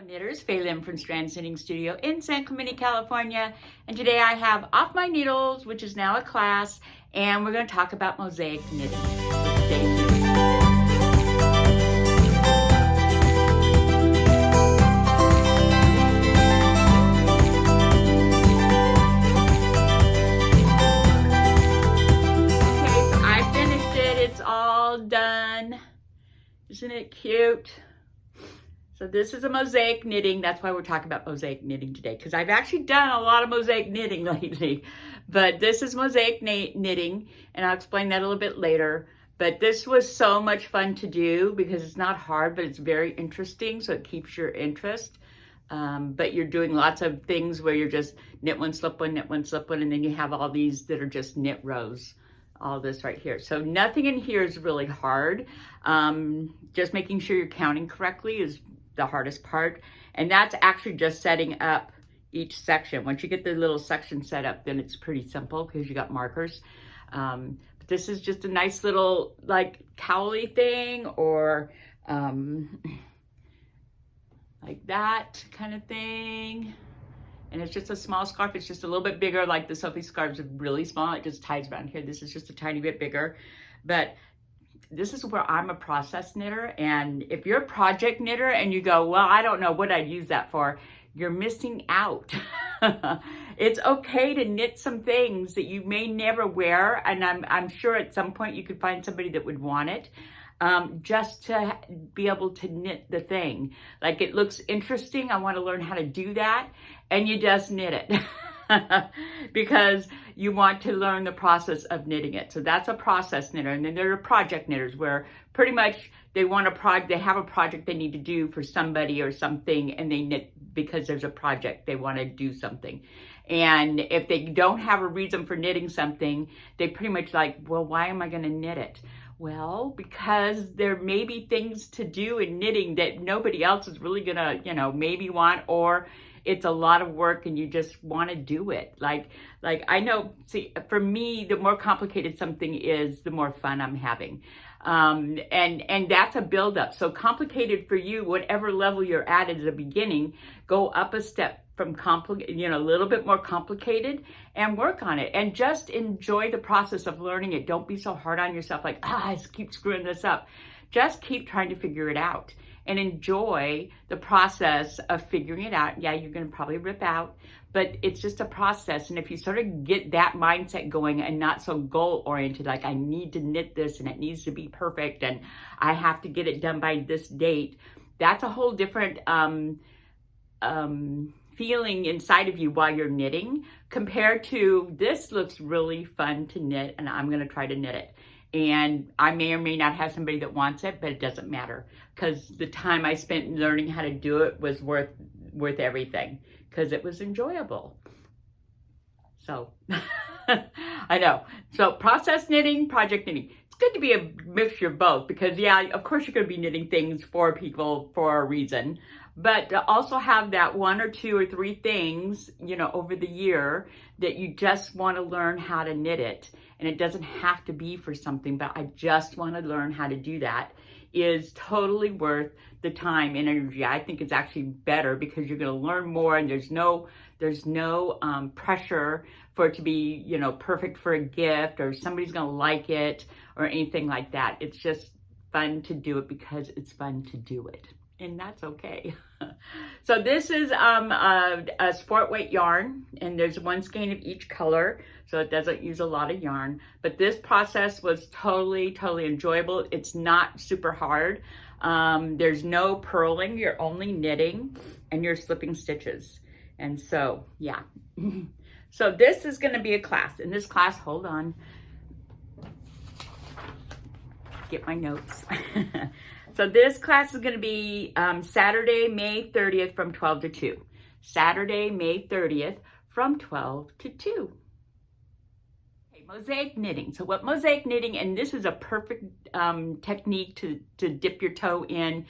Knitters, Faye Lim from Strand's Knitting Studio in San Clemente, California. And today I have Off My Needles, which is now a class, and we're going to talk about mosaic knitting. Stay tuned. Okay, so I finished it. It's all done. Isn't it cute? So this is a mosaic knitting. That's why we're talking about mosaic knitting today, because I've actually done a lot of mosaic knitting lately. But this is mosaic knitting, and I'll explain that a little bit later. But this was so much fun to do because it's not hard, but it's very interesting, so it keeps your interest. But you're doing lots of things where you're just knit one, slip one, knit one, slip one, and then you have all these that are just knit rows. All this right here. So nothing in here is really hard. Just making sure you're counting correctly is the hardest part. And that's actually just setting up each section. Once you get the little section set up, then it's pretty simple because you got markers. But this is just a nice little like cowly thing, or like that kind of thing. And it's just a small scarf. It's just a little bit bigger. Like the Sophie scarves are really small. It just ties around here. This is just a tiny bit bigger. But this is where I'm a process knitter. And if you're a project knitter and you go, well, I don't know what I'd use that for, you're missing out. It's okay to knit some things that you may never wear. And I'm sure at some point you could find somebody that would want it. Just to be able to knit the thing. Like, it looks interesting, I want to learn how to do that, and you just knit it. Because you want to learn the process of knitting it. So that's a process knitter. And then there are project knitters where pretty much they have a project they need to do for somebody or something, and they knit because there's a project, they want to do something. And if they don't have a reason for knitting something, they pretty much like, well, why am I going to knit it? Well, because there may be things to do in knitting that nobody else is really gonna, maybe want, or it's a lot of work and you just want to do it. Like I know, see, for me, the more complicated something is, the more fun I'm having. And that's a buildup. So complicated for you, whatever level you're at the beginning, go up a step from a little bit more complicated, and work on it, and just enjoy the process of learning it. Don't be so hard on yourself, like, I keep screwing this up. Just keep trying to figure it out and enjoy the process of figuring it out. Yeah, you're going to probably rip out, but it's just a process. And if you sort of get that mindset going and not so goal oriented, like I need to knit this and it needs to be perfect and I have to get it done by this date, that's a whole different feeling inside of you while you're knitting, compared to this looks really fun to knit and I'm going to try to knit it. And I may or may not have somebody that wants it, but it doesn't matter, because the time I spent learning how to do it was worth everything, because it was enjoyable. So I know. So process knitting, project knitting. It's good to be a mixture of both, because yeah, of course you're going to be knitting things for people for a reason, but to also have that one or two or three things, over the year that you just want to learn how to knit it. And it doesn't have to be for something, but I just want to learn how to do that, is totally worth the time and energy. I think it's actually better because you're going to learn more, and there's no pressure for it to be, perfect for a gift, or somebody's going to like it or anything like that. It's just fun to do it because it's fun to do it. And that's okay. So this is a sport weight yarn, and there's one skein of each color, so it doesn't use a lot of yarn. But this process was totally enjoyable. It's not super hard. There's no purling. You're only knitting, and you're slipping stitches. And so, yeah. So this is going to be a class. In this class, hold on. Get my notes. So this class is going to be Saturday, May 30th from 12 to 2. Saturday, May 30th from 12 to 2. Okay, mosaic knitting. So what mosaic knitting, and this is a perfect technique to dip your toe in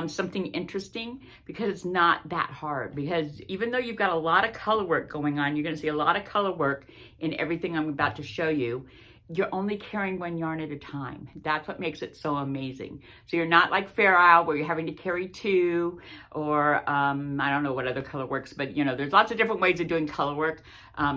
something interesting, because it's not that hard. Because even though you've got a lot of color work going on, you're going to see a lot of color work in everything I'm about to show you. you're only carrying one yarn at a time. That's what makes it so amazing. So you're not like Fair Isle where you're having to carry two, or I don't know what other color works, but you know, there's lots of different ways of doing color work.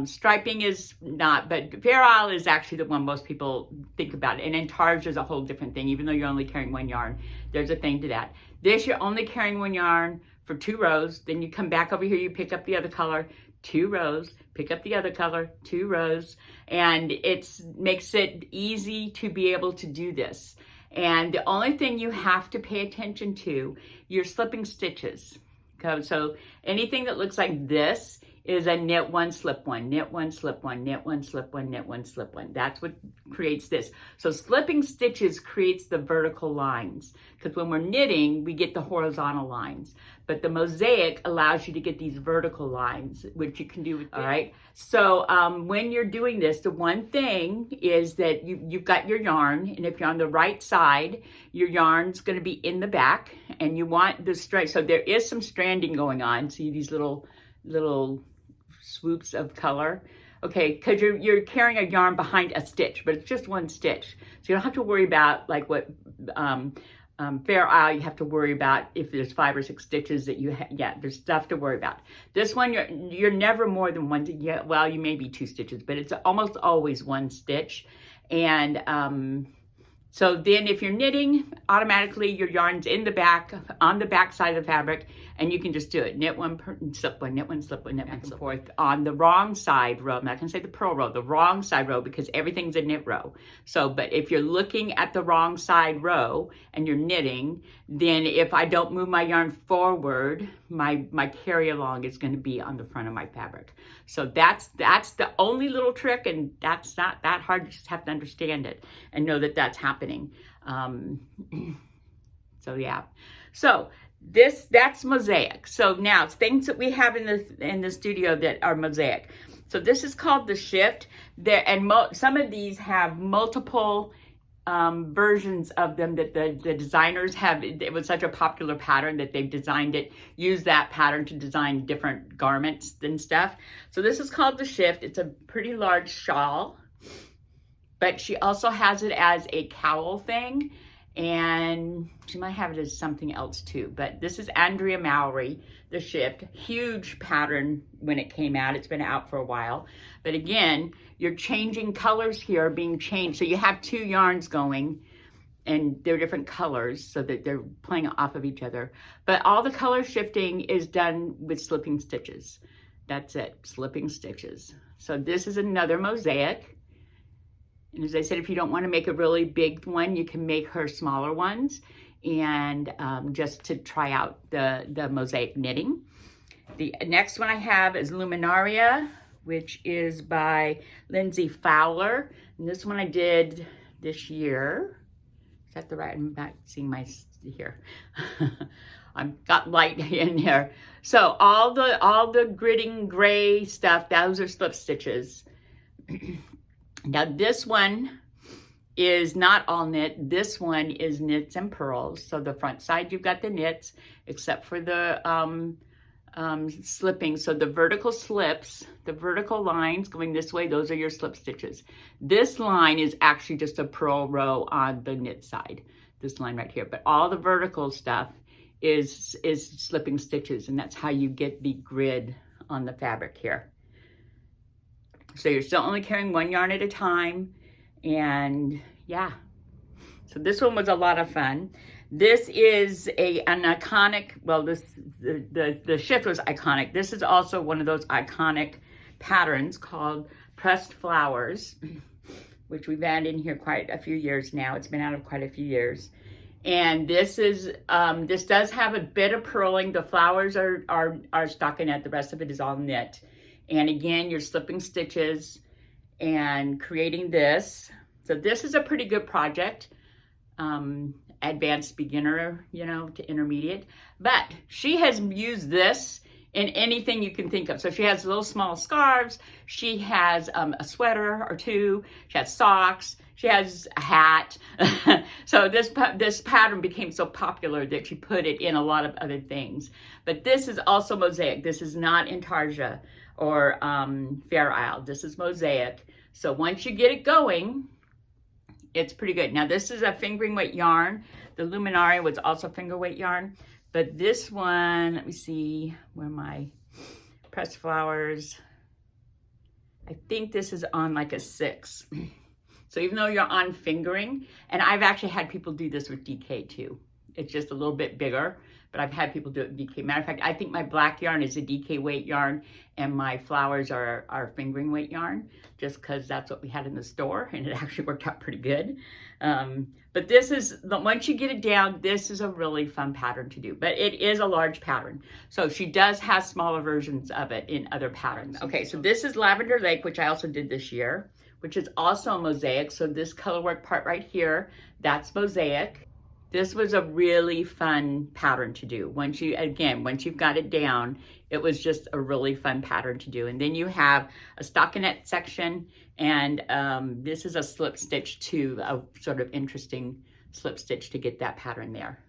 Striping is not, but Fair Isle is actually the one most people think about. And Intarsia is a whole different thing. Even though you're only carrying one yarn, there's a thing to that. This, you're only carrying one yarn for 2 rows. Then you come back over here, you pick up the other color, 2 rows, pick up the other color, 2 rows, and it makes it easy to be able to do this. And the only thing you have to pay attention to, your slipping stitches. Okay, so anything that looks like this is a knit one, slip one, knit one, slip one, knit one, slip one, knit one, slip one. That's what creates this. So slipping stitches creates the vertical lines, because when we're knitting, we get the horizontal lines. But the mosaic allows you to get these vertical lines, which you can do with, all right? So when you're doing this, the one thing is that you've got your yarn, and if you're on the right side, your yarn's gonna be in the back, and you want the strand, so there is some stranding going on. See these little swoops of color, okay, because you're carrying a yarn behind a stitch, but it's just one stitch, so you don't have to worry about like what Fair Isle you have to worry about if there's 5 or 6 stitches that you yeah, there's stuff to worry about. This one you're never more than one, yeah, well, you may be 2 stitches, but it's almost always 1 stitch. And so then if you're knitting, automatically your yarn's in the back, on the back side of the fabric, and you can just do it. Knit one, slip one, knit one, slip one, knit one, slip forth. On the wrong side row, I'm not gonna say the purl row, the wrong side row, because everything's a knit row. So, but if you're looking at the wrong side row and you're knitting, then if I don't move my yarn forward, my carry along is gonna be on the front of my fabric. So that's the only little trick, and that's not that hard. You just have to understand it and know that that's happening. So yeah, so that's mosaic. So now it's things that we have in the studio that are mosaic. So this is called the shift. There, and some of these have multiple versions of them that the designers have. It was such a popular pattern that they've designed it, used that pattern to design different garments and stuff. So this is called the shift. It's a pretty large shawl, but she also has it as a cowl thing, and she might have it as something else too. But this is Andrea Mowry, the shift. Huge pattern when it came out. It's been out for a while. But again, you're changing colors here, being changed. So you have 2 yarns going, and they're different colors so that they're playing off of each other. But all the color shifting is done with slipping stitches. That's it, slipping stitches. So this is another mosaic. And as I said, if you don't want to make a really big one, you can make her smaller ones, and just to try out the mosaic knitting. The next one I have is Luminaria, which is by Lindsay Fowler. And this one I did this year. Is that the right? I'm not seeing my here. I've got light in here. So all the gridding gray stuff, those are slip stitches. Now this one is not all knit. This one is knits and purls. So the front side, you've got the knits, except for the slipping. So the vertical slips, the vertical lines going this way, those are your slip stitches. This line is actually just a purl row on the knit side, this line right here. But all the vertical stuff is slipping stitches, and that's how you get the grid on the fabric here. So you're still only carrying 1 yarn at a time, and yeah. So this one was a lot of fun. This is an iconic, well, the shift was iconic. This is also one of those iconic patterns called Pressed Flowers, which we've had in here quite a few years now. It's been out of quite a few years. And this is, this does have a bit of purling. The flowers are stockinette. The rest of it is all knit. And again, you're slipping stitches and creating this. So this is a pretty good project. Advanced beginner, you know, to intermediate. But she has used this in anything you can think of. So she has little small scarves. She has a sweater or 2. She has socks. She has a hat. So this pattern became so popular that she put it in a lot of other things. But this is also mosaic. This is not Intarsia or Fair Isle. This is mosaic. So once you get it going, It's pretty good. Now this is a fingering weight yarn. The Luminari was also finger weight yarn, but this one, let me see where my pressed flowers, I think this is on like a 6. So even though you're on fingering, and I've actually had people do this with DK too. It's just a little bit bigger, but I've had people do it with DK. Matter of fact, I think my black yarn is a DK weight yarn and my flowers are fingering weight yarn, just because that's what we had in the store and it actually worked out pretty good. But this is, once you get it down, this is a really fun pattern to do, but it is a large pattern. So she does have smaller versions of it in other patterns. Okay, so this is Lavender Lake, which I also did this year, which is also a mosaic. So this color work part right here, that's mosaic. This was a really fun pattern to do. Once you've got it down, it was just a really fun pattern to do. And then you have a stockinette section, and this is a slip stitch too, a sort of interesting slip stitch to get that pattern there.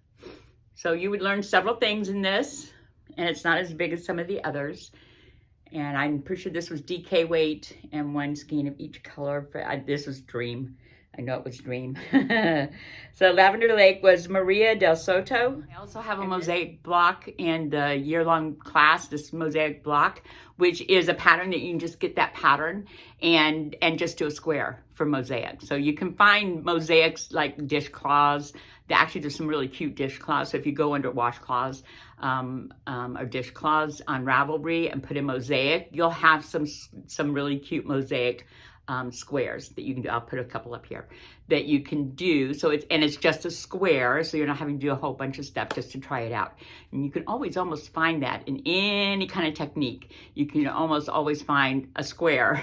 So you would learn several things in this, and it's not as big as some of the others. And I'm pretty sure this was DK weight and 1 skein of each color. This was Dream. I know it was Dream. So Lavender Lake was Maria del Soto. I also have a mosaic block in the year-long class, this mosaic block, which is a pattern that you can just get that pattern and just do a square for mosaic. So you can find mosaics like dishcloths. Actually, there's some really cute dishcloths. So if you go under washcloths or dishcloths on Ravelry and put in mosaic, you'll have some really cute mosaic squares that you can do. I'll put a couple up here that you can do. So it's just a square, so you're not having to do a whole bunch of stuff just to try it out. And you can always almost find that in any kind of technique. You can almost always find a square,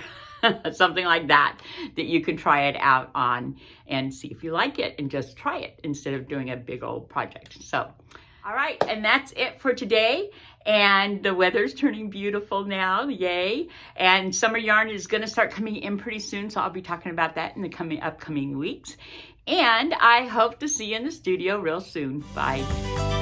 something like that you can try it out on and see if you like it and just try it instead of doing a big old project. So, all right, and that's it for today. And the weather's turning beautiful now, yay. And summer yarn is gonna start coming in pretty soon, so I'll be talking about that in the upcoming weeks. And I hope to see you in the studio real soon. Bye.